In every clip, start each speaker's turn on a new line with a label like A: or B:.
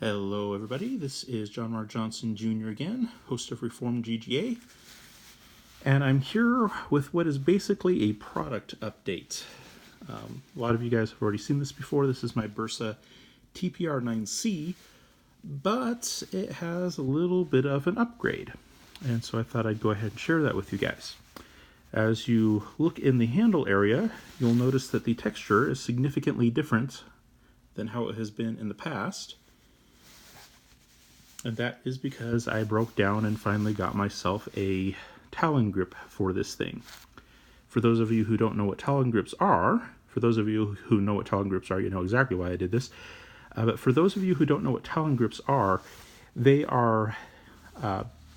A: Hello everybody, this is John Mark Johnson Jr. again, host of Reformed GGA, and I'm here with what is basically a product update. A lot of you guys have already seen this before. This is my Bersa TPR9C, but it has a little bit of an upgrade, and so I thought I'd go ahead and share that with you guys. As you look in the handle area, you'll notice that the texture is significantly different than how it has been in the past. And that is because I broke down and finally got myself a Talon grip for this thing. For those of you who don't know what Talon grips are, for those of you who know what Talon grips are, you know exactly why I did this. But for those of you who don't know what Talon grips are, they are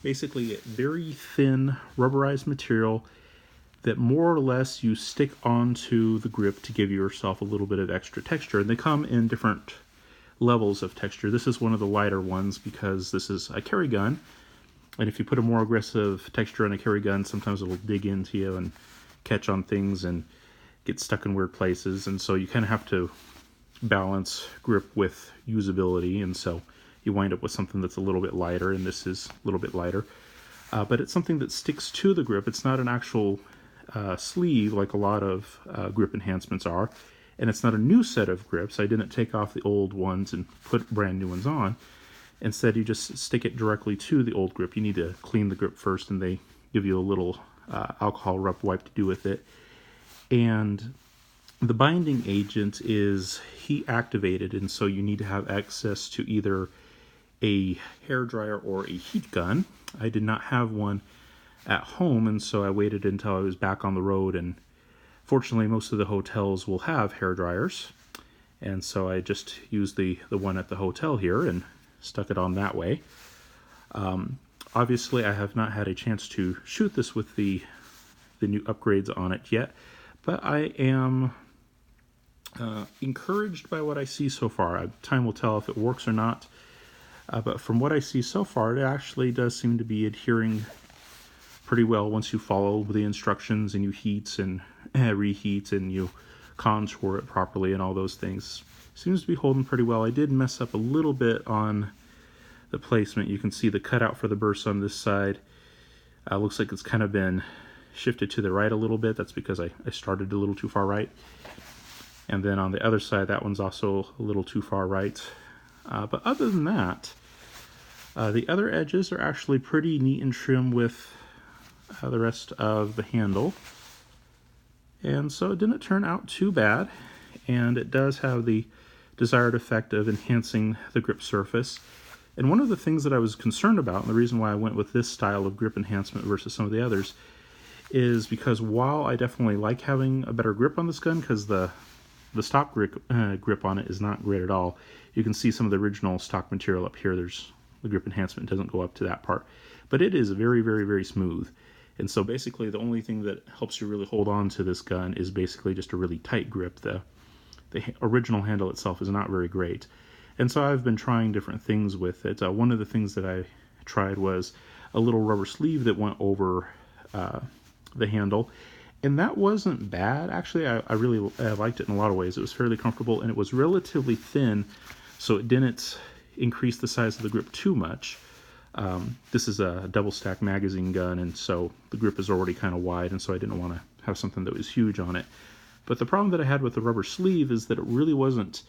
A: basically very thin rubberized material that more or less you stick onto the grip to give yourself a little bit of extra texture. And they come in different levels of texture. This is one of the lighter ones because this is a carry gun, and if you put a more aggressive texture on a carry gun, sometimes it'll dig into you and catch on things and get stuck in weird places, and so you kind of have to balance grip with usability, and so you wind up with something that's a little bit lighter, and this is a little bit lighter, but it's something that sticks to the grip. It's not an actual sleeve like a lot of grip enhancements are. And it's not a new set of grips. I didn't take off the old ones and put brand new ones on. Instead, you just stick it directly to the old grip. You need to clean the grip first, and they give you a little alcohol rub wipe to do with it. And the binding agent is heat activated, and so you need to have access to either a hairdryer or a heat gun. I did not have one at home, and so I waited until I was back on the road, and fortunately, most of the hotels will have hair dryers, and so I just used the one at the hotel here and stuck it on that way. Obviously, I have not had a chance to shoot this with the new upgrades on it yet, but I am encouraged by what I see so far. Time will tell if it works or not, but from what I see so far, it actually does seem to be adhering pretty well once you follow the instructions and you heat and reheat and you contour it properly and all those things. Seems to be holding pretty well. I did mess up a little bit on the placement. You can see the cutout for the Bersa on this side. Looks like it's kind of been shifted to the right a little bit. That's because I started a little too far right. And then on the other side, that one's also a little too far right. But other than that, the other edges are actually pretty neat and trim with the rest of the handle, and so it didn't turn out too bad, and it does have the desired effect of enhancing the grip surface. And one of the things that I was concerned about, and the reason why I went with this style of grip enhancement versus some of the others, is because while I definitely like having a better grip on this gun, because the stock grip on it is not great at all. You can see some of the original stock material up here. There's the grip enhancement doesn't go up to that part, but it is very, very, very smooth. And so basically the only thing that helps you really hold on to this gun is basically just a really tight grip. The original handle itself is not very great. And so I've been trying different things with it. One of the things that I tried was a little rubber sleeve that went over the handle. And that wasn't bad. Actually, I really liked it in a lot of ways. It was fairly comfortable, and it was relatively thin, so it didn't increase the size of the grip too much. This is a double stack magazine gun, and so the grip is already kind of wide, and so I didn't want to have something that was huge on it. But the problem that I had with the rubber sleeve is that it really wasn't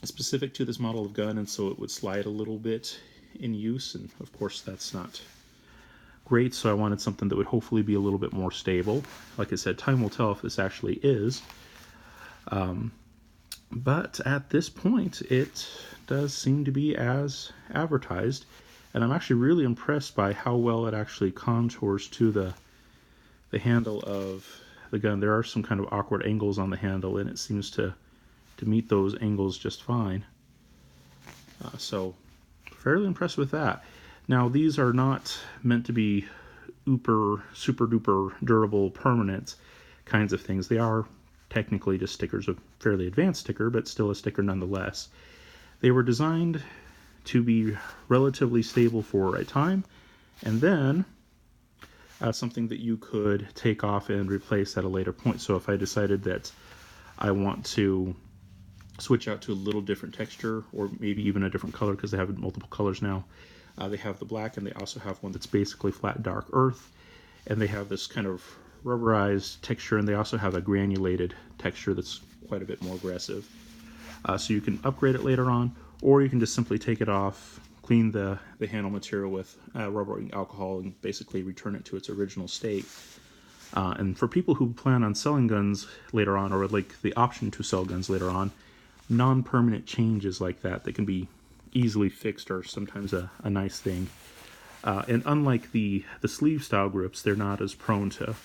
A: specific to this model of gun, and so it would slide a little bit in use, and of course that's not great, so I wanted something that would hopefully be a little bit more stable. Like I said, time will tell if this actually is. But at this point, it does seem to be as advertised, and I'm actually really impressed by how well it actually contours to the handle of the gun. There are some kind of awkward angles on the handle, and it seems to meet those angles just fine. So fairly impressed with that. Now, these are not meant to be super duper durable permanent kinds of things. They are technically just stickers, a fairly advanced sticker, but still a sticker nonetheless. They were designed to be relatively stable for a time, and then something that you could take off and replace at a later point. So if I decided that I want to switch out to a little different texture, or maybe even a different color, because they have multiple colors now. They have the black, and they also have one that's basically flat dark earth, and they have this kind of rubberized texture, and they also have a granulated texture that's quite a bit more aggressive. So you can upgrade it later on, or you can just simply take it off, clean the handle material with rubbering alcohol, and basically return it to its original state. And for people who plan on selling guns later on, or like the option to sell guns later on, non-permanent changes like that can be easily fixed are sometimes a nice thing. And unlike the sleeve style grips, they're not as prone to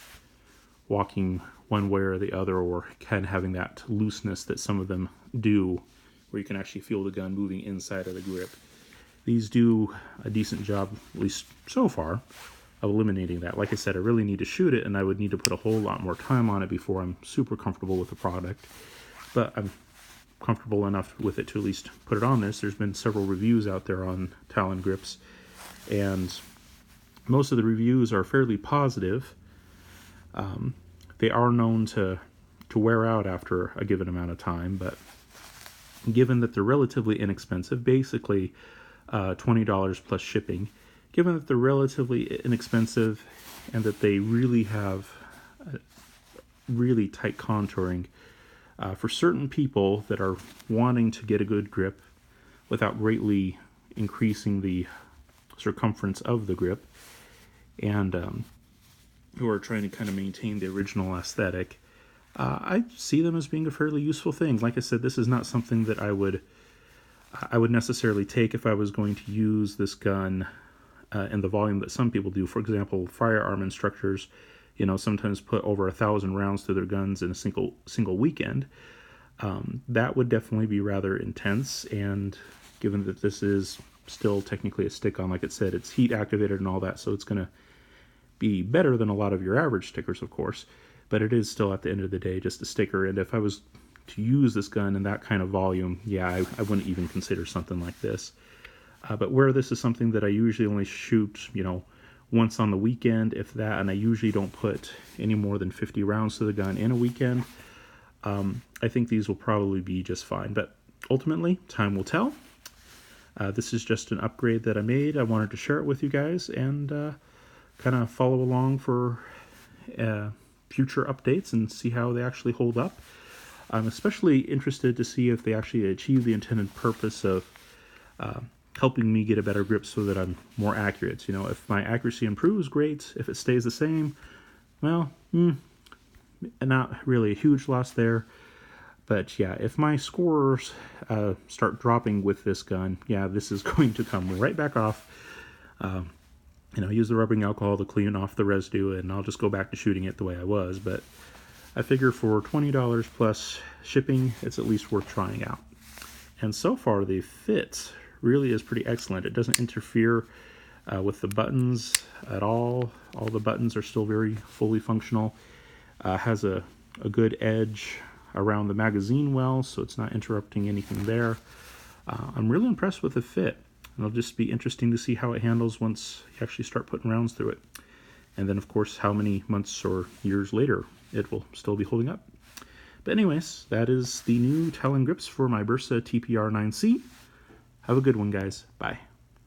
A: walking one way or the other, or kind of having that looseness that some of them do, where you can actually feel the gun moving inside of the grip. These do a decent job, at least so far, of eliminating that. Like I said, I really need to shoot it, and I would need to put a whole lot more time on it before I'm super comfortable with the product. But I'm comfortable enough with it to at least put it on this. There's been several reviews out there on Talon grips, and most of the reviews are fairly positive. They are known to wear out after a given amount of time, but given that they're relatively inexpensive, basically $20 plus shipping, given that they're relatively inexpensive and that they really have really tight contouring, for certain people that are wanting to get a good grip without greatly increasing the circumference of the grip, and who are trying to kind of maintain the original aesthetic, I see them as being a fairly useful thing. Like I said, this is not something that I would necessarily take if I was going to use this gun in the volume that some people do. For example, firearm instructors, sometimes put over 1,000 rounds through their guns in a single weekend. That would definitely be rather intense, and given that this is still technically a stick-on, like it said, it's heat activated and all that, so it's going to be better than a lot of your average stickers, of course, but it is still, at the end of the day, just a sticker. And if I was to use this gun in that kind of volume, yeah, I wouldn't even consider something like this. But where this is something that I usually only shoot, once on the weekend, if that, and I usually don't put any more than 50 rounds to the gun in a weekend, I think these will probably be just fine. But ultimately, time will tell. This is just an upgrade that I made. I wanted to share it with you guys, and kind of follow along for future updates and see how they actually hold up. I'm especially interested to see if they actually achieve the intended purpose of helping me get a better grip so that I'm more accurate. If my accuracy improves, great. If it stays the same, well, not really a huge loss there. But yeah, if my scores start dropping with this gun, yeah, this is going to come right back off. Use the rubbing alcohol to clean off the residue, and I'll just go back to shooting it the way I was. But I figure for $20 plus shipping, it's at least worth trying out. And so far, the fit really is pretty excellent. It doesn't interfere with the buttons at all. All the buttons are still very fully functional. Has a good edge around the magazine well, so it's not interrupting anything there. I'm really impressed with the fit. It'll just be interesting to see how it handles once you actually start putting rounds through it. And then, of course, how many months or years later it will still be holding up. But anyways, that is the new Talon grips for my Bersa TPR9C. Have a good one, guys. Bye.